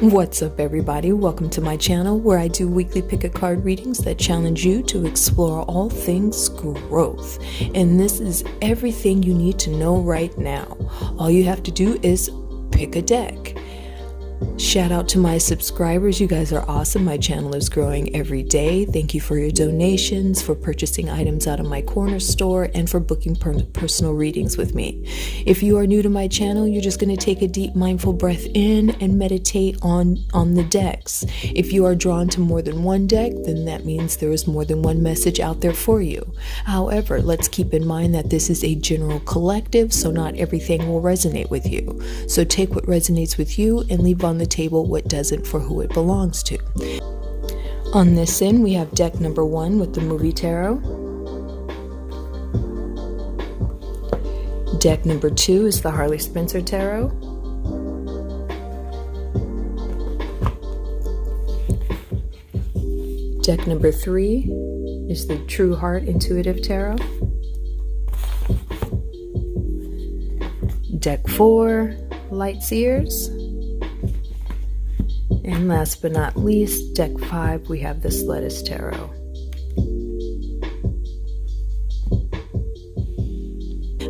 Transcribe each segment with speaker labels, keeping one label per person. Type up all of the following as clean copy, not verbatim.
Speaker 1: What's up, everybody? Welcome to my channel where I do weekly pick-a card readings that challenge you to explore all things growth. And this is everything you need to know right now. All you have to do is pick a deck. Shout out to my subscribers. You guys are awesome. My channel is growing every day. Thank you for your donations, for purchasing items out of my corner store, and for booking personal readings with me. If you are new to my channel, you're just going to take a deep mindful breath in and meditate on the decks. If you are drawn to more than one deck, then that means there is more than one message out there for you. However, let's keep in mind that this is a general collective, so not everything will resonate with you. So take what resonates with you and leave on the table what doesn't for who it belongs to. On this end, we have deck number 1 with the movie tarot. Deck number 2 is the Harley tarot. Deck number 3 is the True Heart Intuitive Tarot. Deck 4, Light Seers. And last but not least, deck 5, we have the Slutist Tarot.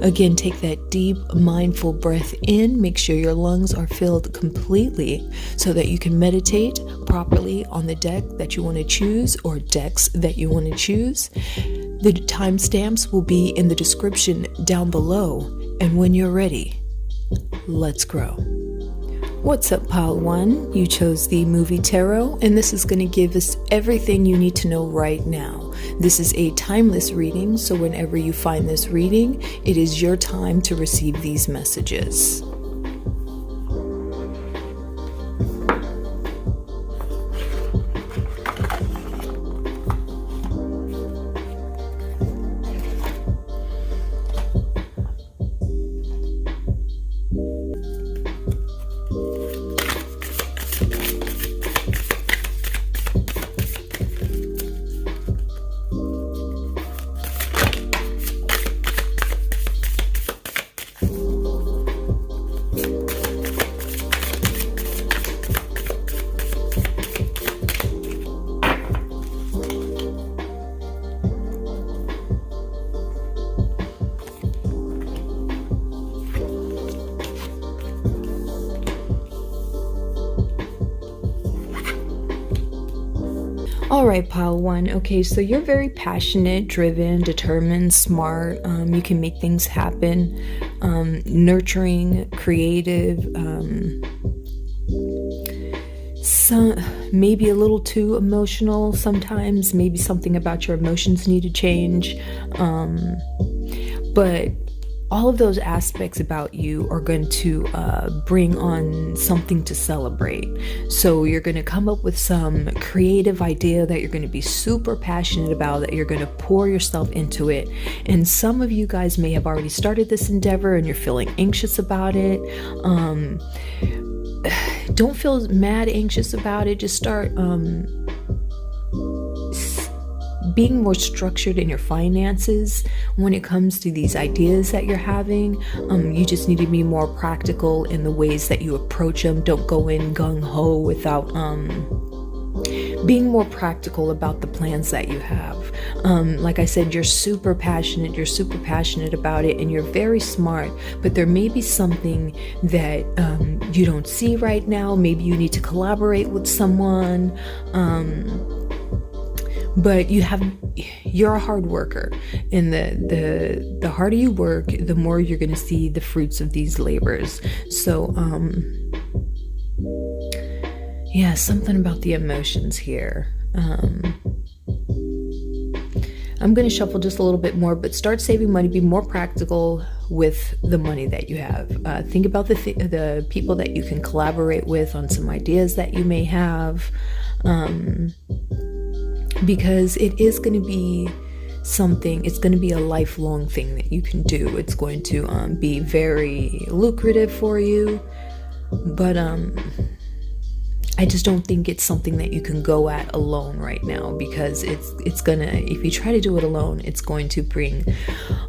Speaker 1: Again, take that deep, mindful breath in. Make sure your lungs are filled completely so that you can meditate properly on the deck that you want to choose or decks that you want to choose. The timestamps will be in the description down below. And when you're ready, let's grow. What's up, Pile 1? You chose the movie tarot, and this is going to give us everything you need to know right now. This is a timeless reading, so whenever you find this reading, it is your time to receive these messages. All right, Pile 1. Okay, so you're very passionate, driven, determined, smart. You can make things happen. Nurturing, creative. Maybe a little too emotional sometimes. Maybe something about your emotions need to change. But all of those aspects about you are going to bring on something to celebrate. So you're going to come up with some creative idea that you're going to be super passionate about, that you're going to pour yourself into it. And some of you guys may have already started this endeavor and you're feeling anxious about it. Don't feel mad anxious about it. Just start being more structured in your finances when it comes to these ideas that you're having. You just need to be more practical in the ways that you approach them. Don't go in gung-ho without being more practical about the plans that you have. Like I said, you're super passionate about it, and you're very smart, but there may be something that you don't see right now. Maybe you need to collaborate with someone. But you're a hard worker, and the harder you work, the more you're going to see the fruits of these labors. So, yeah, something about the emotions here. I'm going to shuffle just a little bit more, but start saving money. Be more practical with the money that you have. Think about the people that you can collaborate with on some ideas that you may have. Because it is going to be something, it's going to be a lifelong thing that you can do. It's going to be very lucrative for you, but I just don't think it's something that you can go at alone right now, because it's gonna, if you try to do it alone, it's going to bring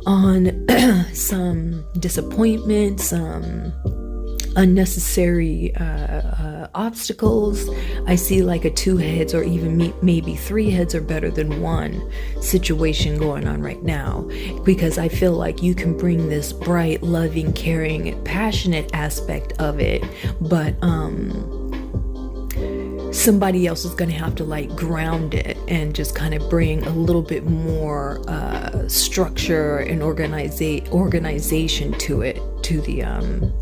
Speaker 1: on some disappointment, some unnecessary obstacles. I see like a 2 heads or even maybe 3 heads are better than 1 situation going on right now, because I feel like you can bring this bright, loving, caring, passionate aspect of it, but somebody else is going to have to like ground it and just kind of bring a little bit more structure and organization to it, to the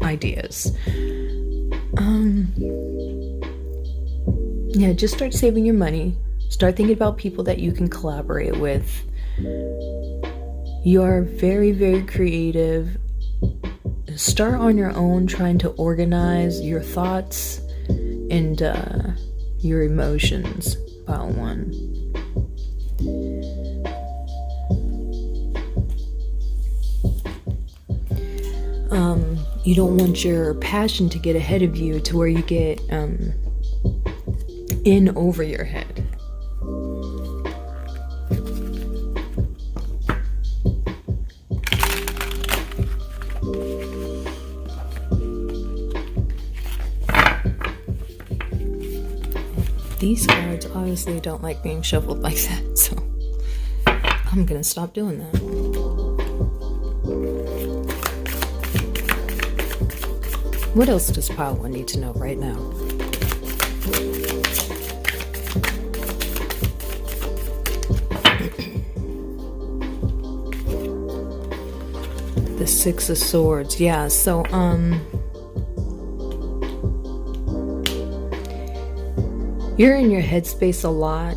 Speaker 1: ideas. Yeah, just start saving your money. Start thinking about people that you can collaborate with. You are very, very creative. Start on your own trying to organize your thoughts and your emotions. Pile 1. You don't want your passion to get ahead of you to where you get in over your head. These cards obviously don't like being shuffled like that, so I'm gonna stop doing that. What else does pile 1 need to know right now? The 6 of Swords. Yeah, so you're in your headspace a lot.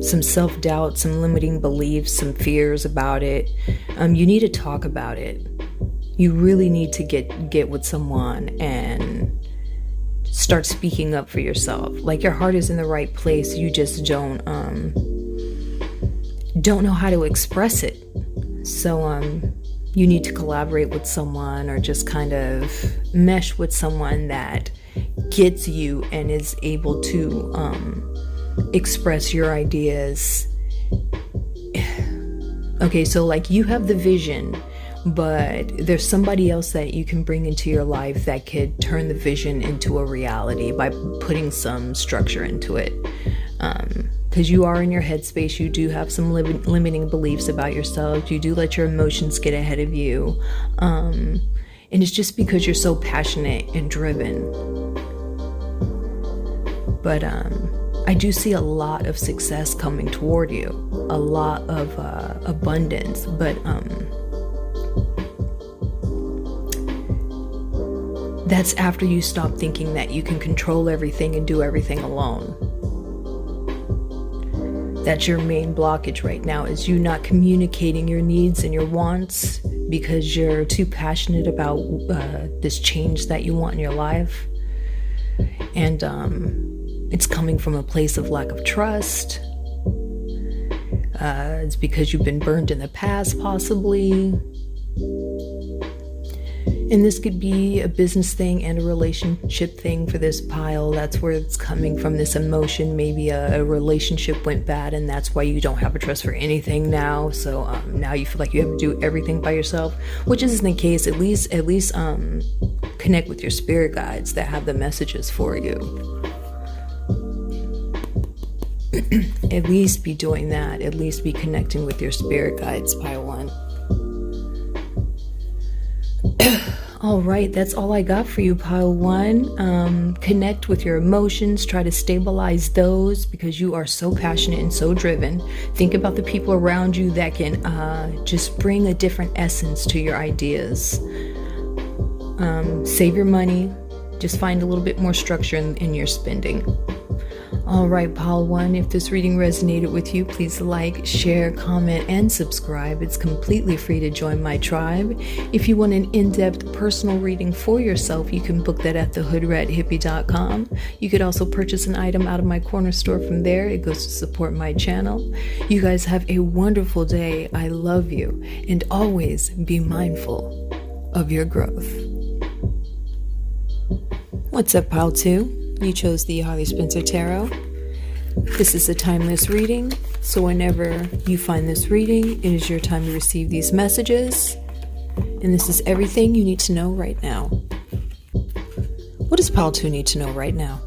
Speaker 1: Some self-doubt, some limiting beliefs, some fears about it. You need to talk about it. You really need to get with someone and start speaking up for yourself. Like, your heart is in the right place. You just don't know how to express it. So you need to collaborate with someone, or just kind of mesh with someone that gets you and is able to express your ideas. Okay, so like, you have the vision, but there's somebody else that you can bring into your life that could turn the vision into a reality by putting some structure into it. Because you are in your headspace, you do have some limiting beliefs about yourself. You do let your emotions get ahead of you. And it's just because you're so passionate and driven. But I do see a lot of success coming toward you, a lot of abundance, but that's after you stop thinking that you can control everything and do everything alone. That's your main blockage right now, is you not communicating your needs and your wants because you're too passionate about this change that you want in your life. And it's coming from a place of lack of trust. It's because you've been burned in the past, possibly. And this could be a business thing and a relationship thing for this pile. That's where it's coming from, this emotion. Maybe a relationship went bad, and that's why you don't have a trust for anything now. So now you feel like you have to do everything by yourself, which isn't the case. At least connect with your spirit guides that have the messages for you. At least be doing that. At least be connecting with your spirit guides, pile 1. All right, that's all I got for you, pile 1. Connect with your emotions. Try to stabilize those, because you are so passionate and so driven. Think about the people around you that can just bring a different essence to your ideas. Save your money. Just find a little bit more structure in your spending. All right, pile 1, if this reading resonated with you, please like, share, comment, and subscribe. It's completely free to join my tribe. If you want an in-depth personal reading for yourself, you can book that at thehoodrathippie.com. You could also purchase an item out of my corner store from there. It goes to support my channel. You guys have a wonderful day. I love you. And always be mindful of your growth. What's up, pile 2? You chose the Harley Spencer Tarot. This is a timeless reading, so whenever you find this reading, it is your time to receive these messages. And this is everything you need to know right now. What does Pile 2 need to know right now?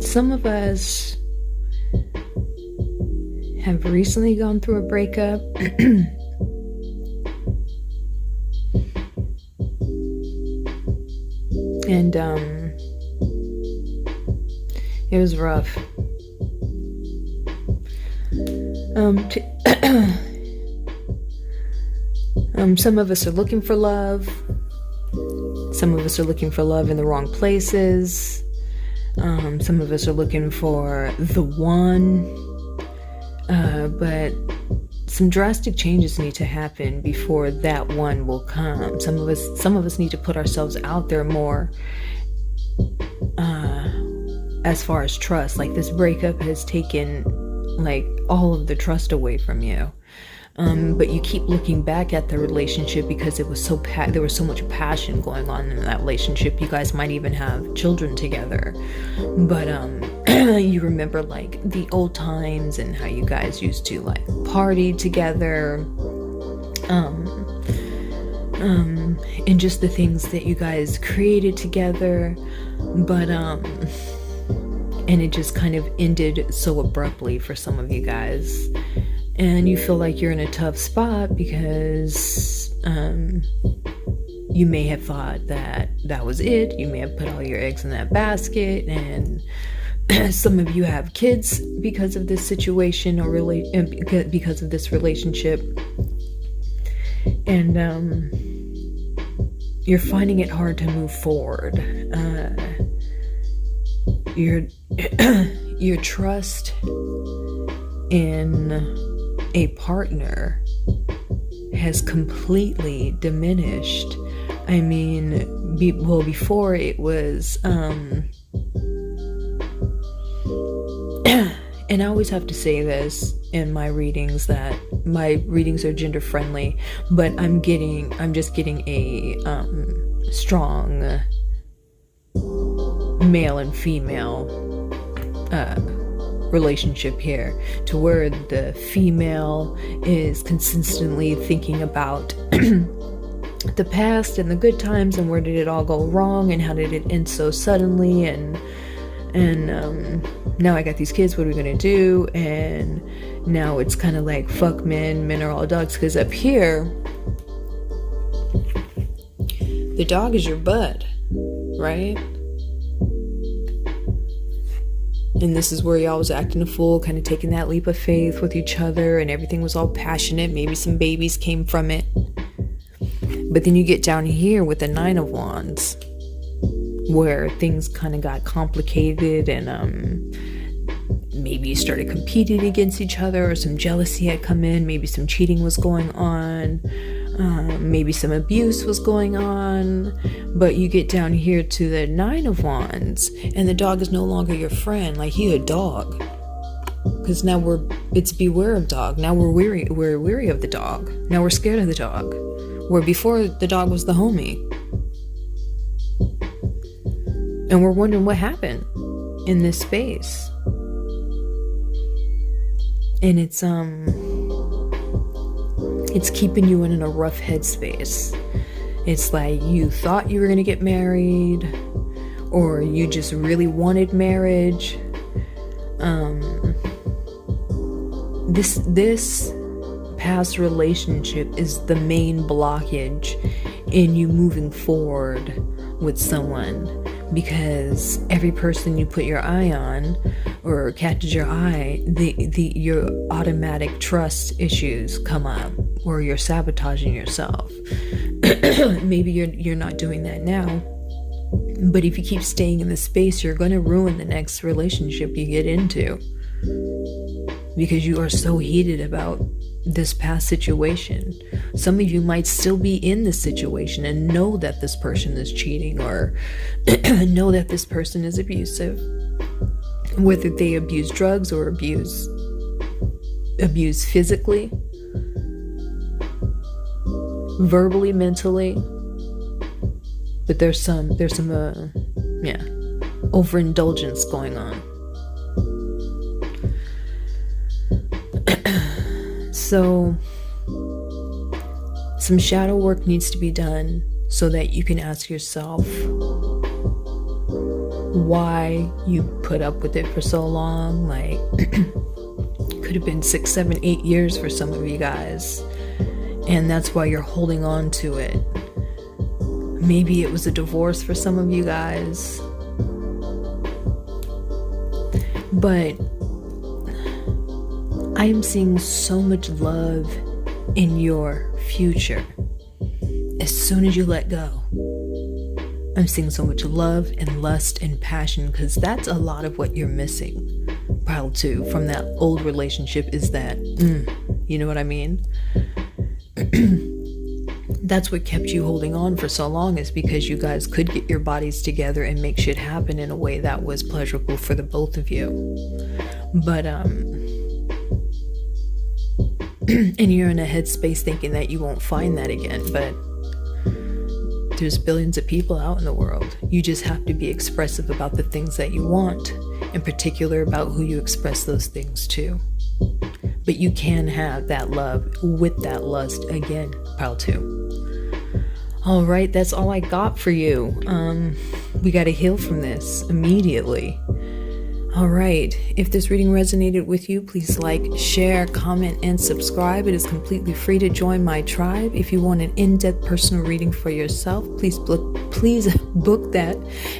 Speaker 1: Some of us have recently gone through a breakup. And it was rough. Some of us are looking for love. Some of us are looking for love in the wrong places. Some of us are looking for the one. But some drastic changes need to happen before that one will come. Some of us need to put ourselves out there more. As far as trust, like this breakup has taken like all of the trust away from you. But you keep looking back at the relationship because it was so there was so much passion going on in that relationship. You guys might even have children together, but you remember like the old times and how you guys used to like party together, and just the things that you guys created together, but and it just kind of ended so abruptly for some of you guys. And you feel like you're in a tough spot because you may have thought that that was it. You may have put all your eggs in that basket, and some of you have kids because of this situation or because of this relationship. And you're finding it hard to move forward. Your trust in a partner has completely diminished. I mean, before it was, and I always have to say this in my readings, that my readings are gender friendly, but I'm just getting a strong male and female relationship here, to where the female is consistently thinking about the past and the good times and where did it all go wrong and how did it end so suddenly, and now I got these kids, what are we gonna do? And now it's kind of like fuck men are all dogs, because up here the dog is your bud, right? And this is where y'all was acting a fool, kind of taking that leap of faith with each other, and everything was all passionate. Maybe some babies came from it. But then you get down here with the Nine of Wands, where things kind of got complicated, and maybe you started competing against each other, or some jealousy had come in, maybe some cheating was going on, maybe some abuse was going on. But you get down here to the Nine of Wands, and the dog is no longer your friend. Like, he a dog, because now it's beware of dog. Now we're weary of the dog. Now we're scared of the dog, where before the dog was the homie. And we're wondering what happened in this space. And it's keeping you in a rough headspace. It's like you thought you were gonna get married, or you just really wanted marriage. This past relationship is the main blockage in you moving forward with someone, because every person you put your eye on or catches your eye, your automatic trust issues come up, or you're sabotaging yourself. Maybe you're not doing that now, but if you keep staying in the space, you're going to ruin the next relationship you get into. because you are so heated about this past situation. Some of you might still be in this situation and know that this person is cheating, or know that this person is abusive, whether they abuse drugs or abuse physically, verbally, mentally. But there's some overindulgence going on. So some shadow work needs to be done so that you can ask yourself why you put up with it for so long. Like, could have been 6, 7, 8 years for some of you guys, and that's why you're holding on to it. Maybe it was a divorce for some of you guys, but I am seeing so much love in your future as soon as you let go. I'm seeing so much love and lust and passion, because that's a lot of what you're missing. Pile 2 from that old relationship is that, you know what I mean? That's what kept you holding on for so long, is because you guys could get your bodies together and make shit happen in a way that was pleasurable for the both of you. But, and you're in a headspace thinking that you won't find that again, but there's billions of people out in the world. You just have to be expressive about the things that you want, in particular about who you express those things to. But you can have that love with that lust again, pile 2. All right, that's all I got for you. We got to heal from this immediately. All right, if this reading resonated with you, please like, share, comment, and subscribe. It is completely free to join my tribe. If you want an in-depth personal reading for yourself, please book that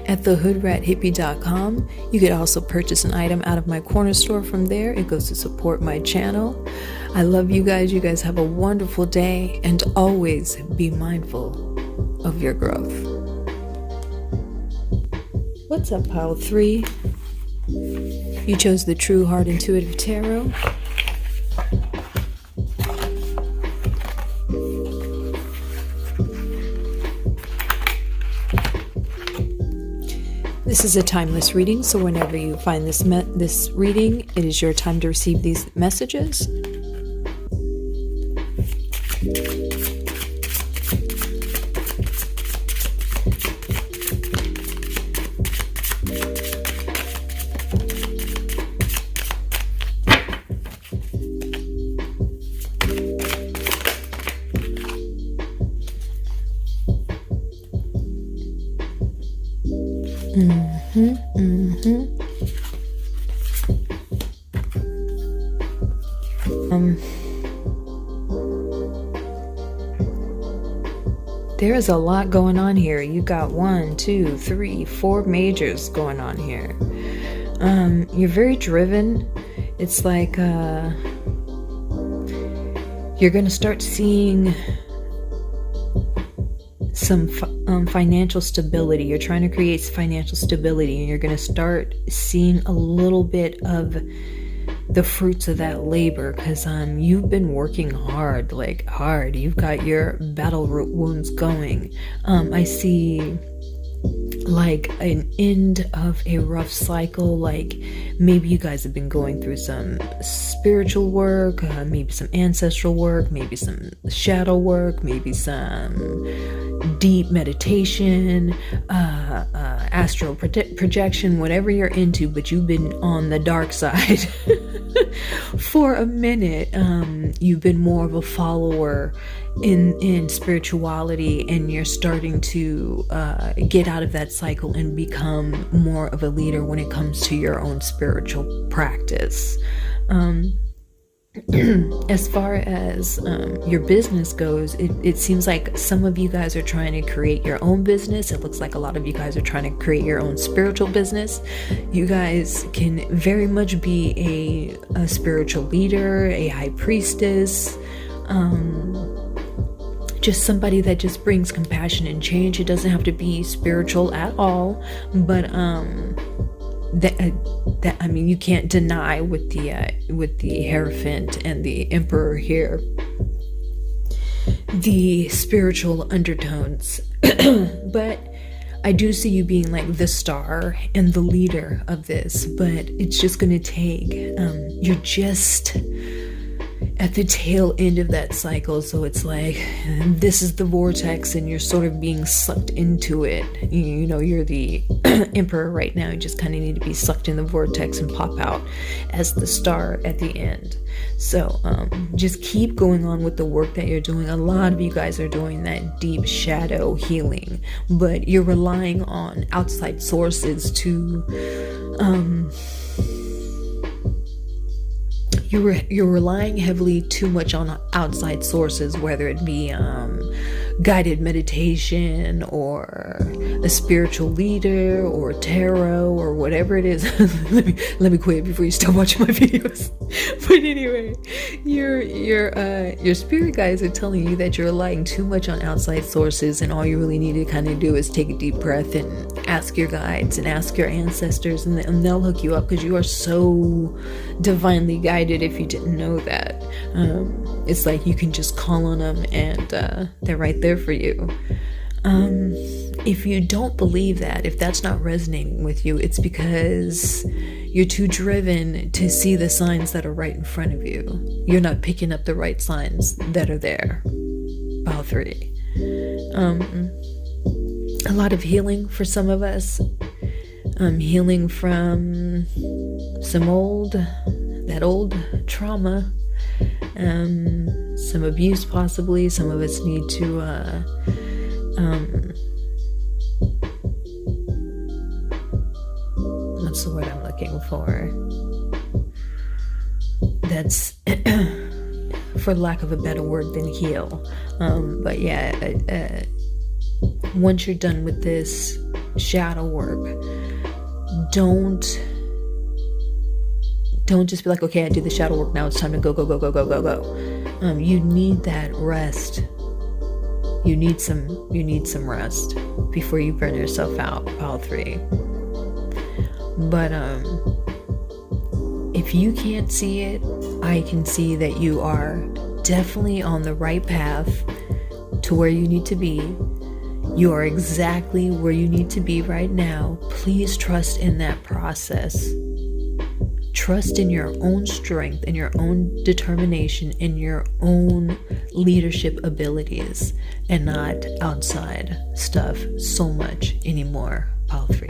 Speaker 1: at thehoodrathippie.com. You could also purchase an item out of my corner store from there. It goes to support my channel. I love you guys. You guys have a wonderful day, and always be mindful of your growth. What's up, pile 3? You chose the True Heart Intuitive Tarot. This is a timeless reading, so whenever you find this reading, it is your time to receive these messages. There is a lot going on here. You got 1, 2, 3, 4 majors going on here. You're very driven. It's like you're gonna start seeing some financial stability. You're trying to create financial stability, and you're going to start seeing a little bit of the fruits of that labor, because you've been working hard. You've got your battle wounds going. I see like an end of a rough cycle. Like maybe you guys have been going through some spiritual work, maybe some ancestral work, maybe some shadow work, maybe some deep meditation, astral projection, whatever you're into, but you've been on the dark side for a minute. You've been more of a follower in spirituality, and you're starting to get out of that cycle and become more of a leader when it comes to your own spiritual practice. As far as your business goes, it seems like some of you guys are trying to create your own business. It looks like a lot of you guys are trying to create your own spiritual business. You guys can very much be a spiritual leader, a high priestess, just somebody that just brings compassion and change. It doesn't have to be spiritual at all, but that I mean, you can't deny with the Hierophant and the Emperor here, the spiritual undertones. But I do see you being like the star and the leader of this, but it's just going to take, you're just at the tail end of that cycle. So it's like, this is the vortex and you're sort of being sucked into it. You know, you're the Emperor right now. You just kind of need to be sucked in the vortex and pop out as the star at the end. So just keep going on with the work that you're doing. A lot of you guys are doing that deep shadow healing, but you're relying on outside sources to you're relying heavily too much on outside sources, whether it be guided meditation or a spiritual leader or tarot or whatever it is. let me quit before you stop watching my videos. But anyway, your spirit guides are telling you that you're relying too much on outside sources, and all you really need to kind of do is take a deep breath and ask your guides and ask your ancestors, and they'll hook you up, because you are so divinely guided. If you didn't know that, it's like you can just call on them and they're right there for you. If you don't believe that, if that's not resonating with you, it's because you're too driven to see the signs that are right in front of you. You're not picking up the right signs that are there. Pile 3. A lot of healing for some of us. Healing from some old trauma, some abuse possibly. Some of us need to what's the word I'm looking for? That's for lack of a better word than heal. But yeah, once you're done with this shadow work, don't just be like, okay, I did the shadow work, now it's time to go. You need that rest. You need some rest before you burn yourself out. Pile 3. But if you can't see it, I can see that you are definitely on the right path to where you need to be. You are exactly where you need to be right now. Please trust in that process. Trust in your own strength, in your own determination, in your own leadership abilities, and not outside stuff so much anymore. Pile 3.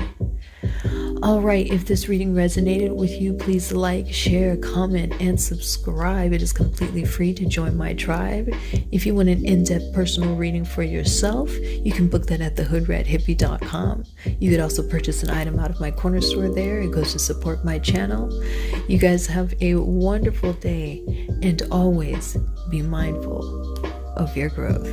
Speaker 1: Alright, if this reading resonated with you, please like, share, comment, and subscribe. It is completely free to join my tribe. If you want an in-depth personal reading for yourself, you can book that at thehoodrathippie.com. You could also purchase an item out of my corner store there. It goes to support my channel. You guys have a wonderful day, and always be mindful of your growth.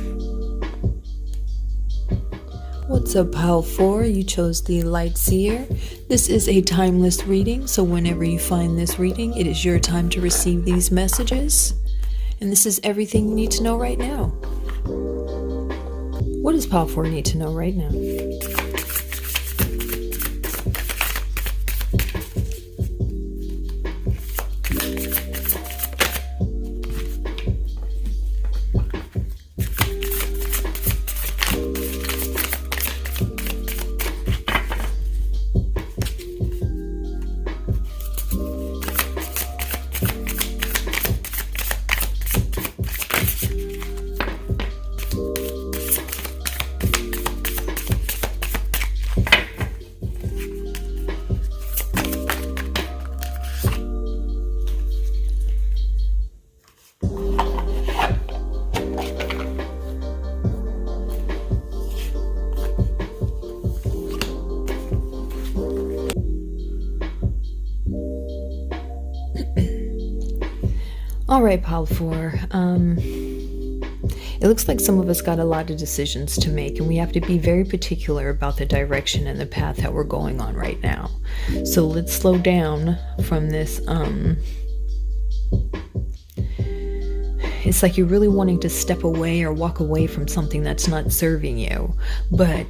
Speaker 1: What's up, Pile 4? You chose the Light Seer. This is a timeless reading, so whenever you find this reading, it is your time to receive these messages. And this is everything you need to know right now. What does Pile 4 need to know right now? Alright, Pile 4. It looks like some of us got a lot of decisions to make, and we have to be very particular about the direction and the path that we're going on right now. So let's slow down from this. It's like you're really wanting to step away or walk away from something that's not serving you, but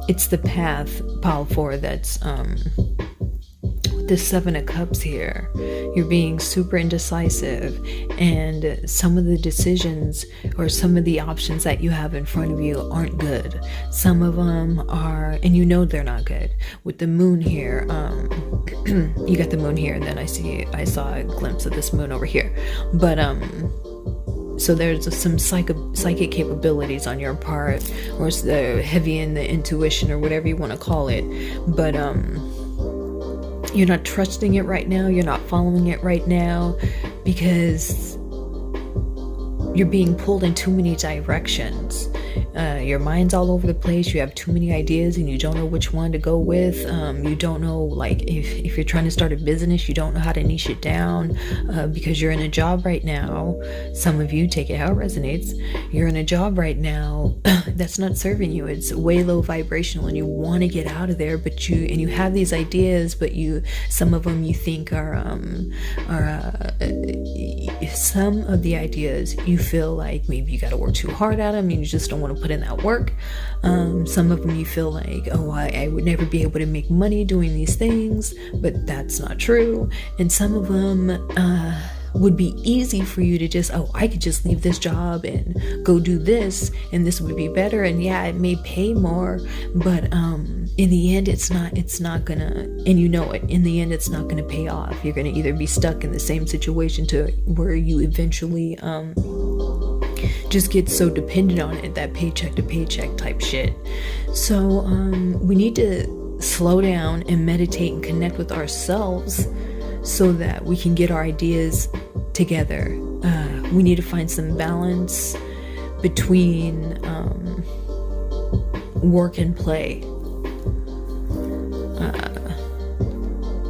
Speaker 1: it's the path, pile 4, that's the 7 of Cups here. You're being super indecisive, and some of the decisions or some of the options that you have in front of you aren't good. Some of them are, and you know they're not good. With the moon here, you got the moon here, and then I saw a glimpse of this moon over here. But so there's some psychic capabilities on your part, or it's heavy in the intuition, or whatever you want to call it. But you're not trusting it right now. You're not following it right now because you're being pulled in too many directions. Your mind's all over the place. You have too many ideas and you don't know which one to go with. You don't know, like, if you're trying to start a business, you don't know how to niche it down because you're in a job right now. Some of you, take it how it resonates. You're in a job right now that's not serving you. It's way low vibrational and you want to get out of there, but you have these ideas, but some of them you think are some of the ideas you feel like maybe you got to work too hard at them and you just don't want to put in that work. Some of them you feel like, oh, I would never be able to make money doing these things, but that's not true. And some of them would be easy for you to just, oh, I could just leave this job and go do this and this would be better, and yeah, it may pay more, but in the end it's not gonna, and you know it, in the end it's not gonna pay off. You're gonna either be stuck in the same situation to where you eventually just get so dependent on it, that paycheck to paycheck type shit. So we need to slow down and meditate and connect with ourselves so that we can get our ideas together. We need to find some balance between work and play.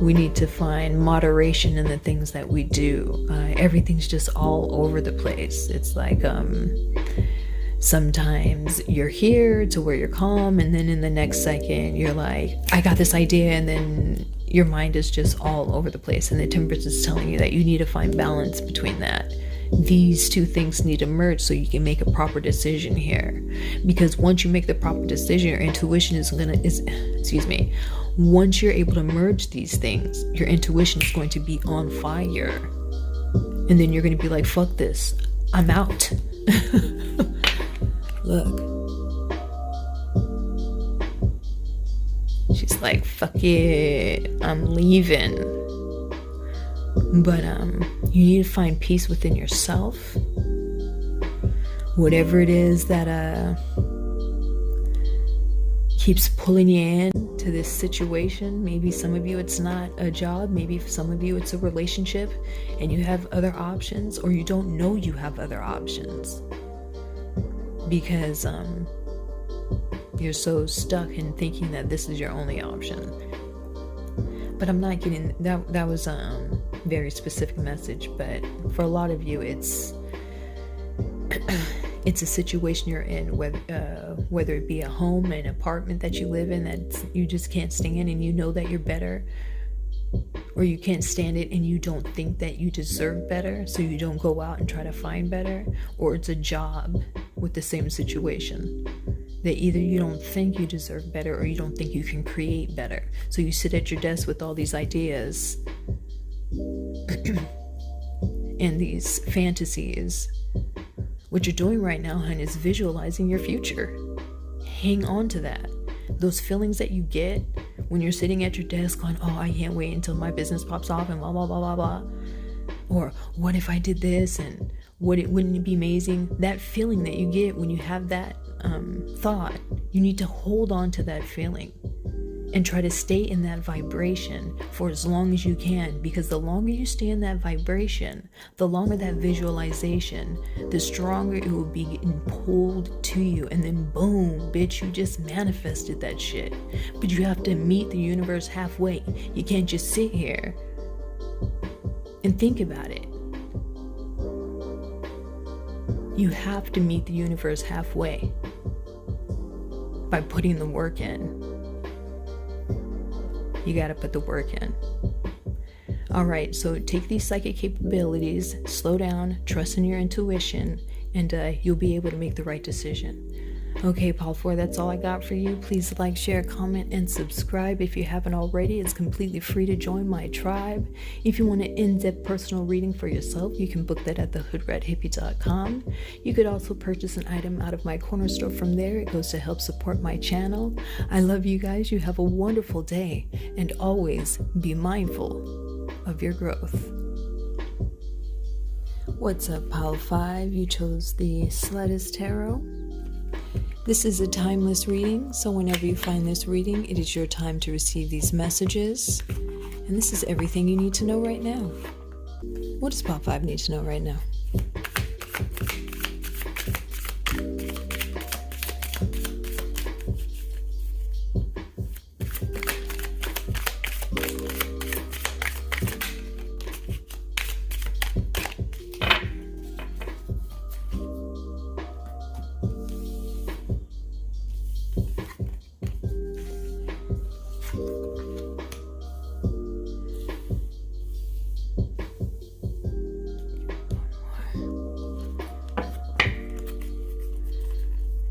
Speaker 1: We need to find moderation in the things that we do. Everything's just all over the place. It's like sometimes you're here to where you're calm, and then in the next second you're like, I got this idea, and then your mind is just all over the place, and the temperance is telling you that you need to find balance between that. These two things need to merge so you can make a proper decision here, because once you make the proper decision, your intuition once you're able to merge these things, your intuition is going to be on fire, and then you're going to be like, fuck this, I'm out. Look, she's like, fuck it, I'm leaving. But you need to find peace within yourself. Whatever it is that keeps pulling you in to this situation. Maybe some of you it's not a job, maybe for some of you it's a relationship and you have other options, or you don't know you have other options because you're so stuck in thinking that this is your only option. But I'm not getting that was very specific message, but for a lot of you it's a situation you're in, whether it be a home, an apartment that you live in that you just can't stand and you know that you're better, or you can't stand it and you don't think that you deserve better, so you don't go out and try to find better. Or it's a job with the same situation, that either you don't think you deserve better or you don't think you can create better, so you sit at your desk with all these ideas and these fantasies. What you're doing right now, hon, is visualizing your future. Hang on to that. Those feelings that you get when you're sitting at your desk going, oh, I can't wait until my business pops off and blah, blah, blah, blah, blah. Or what if I did this, and wouldn't it be amazing? That feeling that you get when you have that thought, you need to hold on to that feeling and try to stay in that vibration for as long as you can, because the longer you stay in that vibration, the longer that visualization, the stronger it will be getting pulled to you, and then boom, bitch, you just manifested that shit. But you have to meet the universe halfway. You can't just sit here and think about it. You have to meet the universe halfway by putting the work in. You got to put the work in. All right, so take these psychic capabilities, slow down, trust in your intuition, and you'll be able to make the right decision. Okay, Paul 4, that's all I got for you. Please like, share, comment, and subscribe if you haven't already. It's completely free to join my tribe. If you want an in-depth personal reading for yourself, you can book that at thehoodrathippie.com. You could also purchase an item out of my corner store from there. It goes to help support my channel. I love you guys. You have a wonderful day, and always be mindful of your growth. What's up, Pile 5? You chose the Slutist Tarot. This is a timeless reading, so whenever you find this reading, it is your time to receive these messages. And this is everything you need to know right now. What does Pile 5 need to know right now?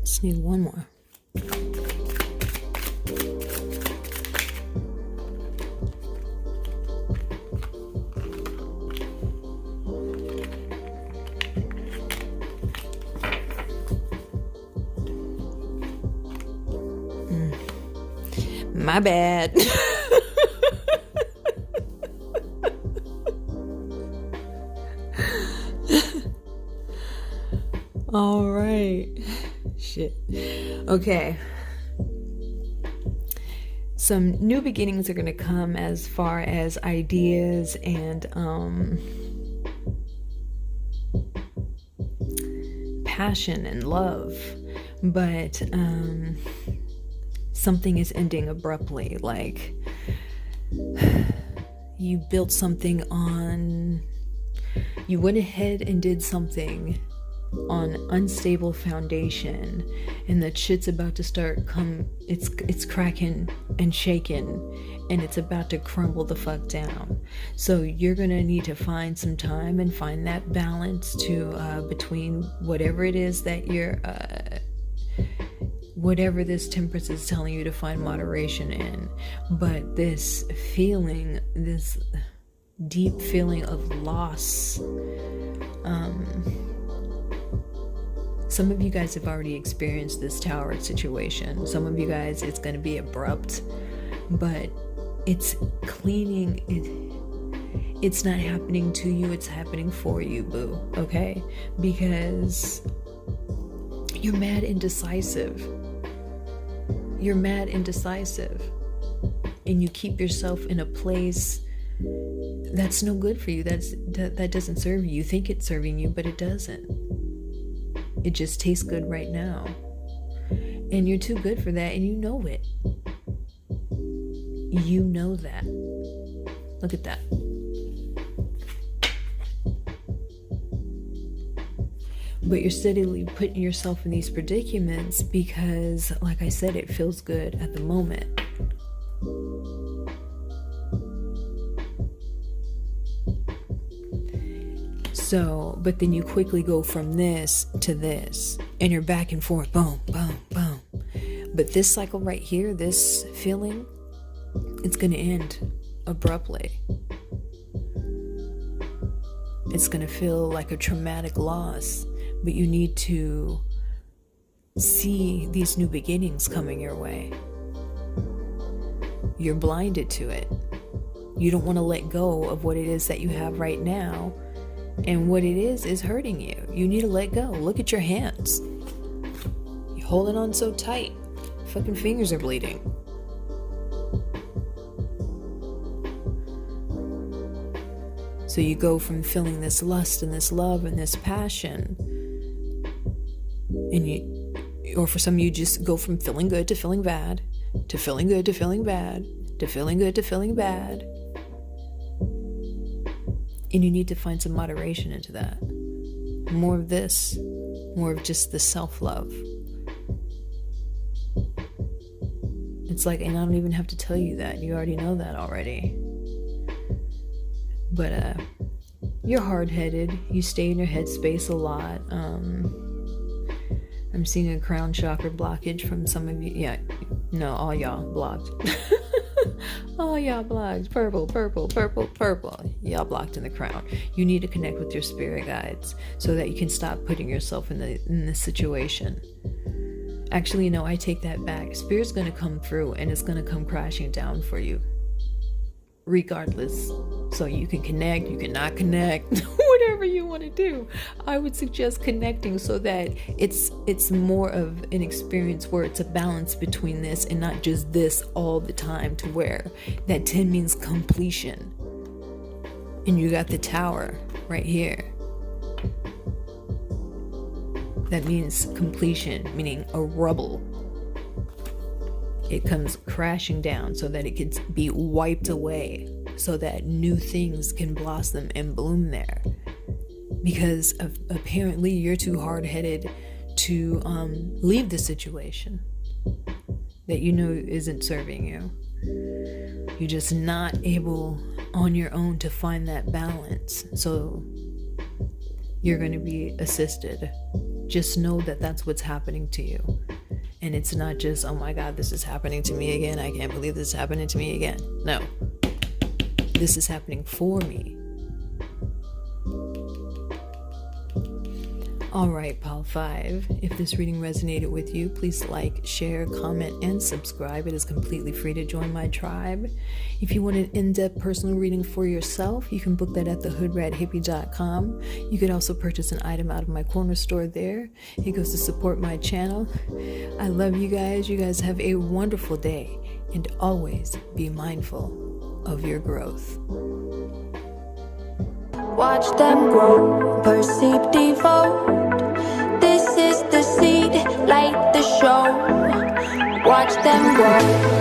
Speaker 1: Just need one more. My bad. All right. Shit. Okay. Some new beginnings are going to come as far as ideas and passion and love, but something is ending abruptly. Like you built something on, you went ahead and did something on unstable foundation, and that shit's about to start it's cracking and shaking, and it's about to crumble the fuck down. So you're gonna need to find some time and find that balance to between whatever it is that you're whatever this temperance is telling you to find moderation in. But this feeling, this deep feeling of loss, some of you guys have already experienced this tower situation. Some of you guys, it's going to be abrupt, but it's cleaning. It's not happening to you, it's happening for you, boo, okay? Because you're mad indecisive. You're mad indecisive. And you keep yourself in a place that's no good for you. That doesn't serve you. You think it's serving you, but it doesn't. It just tastes good right now. And you're too good for that, and you know it. You know that. Look at that. But you're steadily putting yourself in these predicaments because, like I said, it feels good at the moment. So, but then you quickly go from this to this, and you're back and forth, boom, boom, boom. But this cycle right here, this feeling, it's going to end abruptly. It's going to feel like a traumatic loss, but you need to see these new beginnings coming your way. You're blinded to it. You don't want to let go of what it is that you have right now. And what it is hurting you. You need to let go. Look at your hands. You're holding on so tight. Fucking fingers are bleeding. So you go from feeling this lust and this love and this passion, and or for some of you, just go from feeling good to feeling bad, to feeling good to feeling bad, to feeling good to feeling bad. And you need to find some moderation into that. More of this, more of just the self-love. It's like, and I don't even have to tell you that. You already know that already. But you're hard-headed. You stay in your headspace a lot. I'm seeing a crown chakra blockage from some of you. Yeah, no, all y'all blocked. All y'all blocked. Purple, purple, purple, purple. Y'all blocked in the crown. You need to connect with your spirit guides so that you can stop putting yourself in this situation. Actually, no, I take that back. Spirit's going to come through and it's going to come crashing down for you. Regardless. So you can connect, you cannot connect, whatever you want to do. I would suggest connecting so that it's more of an experience where it's a balance between this and not just this all the time, to where that 10 means completion. And you got the tower right here. That means completion, meaning a rubble. It comes crashing down so that it can be wiped away, so that new things can blossom and bloom there. Because apparently you're too hard-headed to leave the situation that you know isn't serving you. You're just not able on your own to find that balance. So you're going to be assisted. Just know that that's what's happening to you. And it's not just, oh my God, this is happening to me again. I can't believe this is happening to me again. No. This is happening for me. All right, Pile 5. If this reading resonated with you, please like, share, comment, and subscribe. It is completely free to join my tribe. If you want an in-depth personal reading for yourself, you can book that at thehoodrathippie.com. You could also purchase an item out of my corner store there. It goes to support my channel. I love you guys. You guys have a wonderful day, and always be mindful of your growth.
Speaker 2: Watch them grow, perceive, devote. This is the seed, light the show. Watch them grow.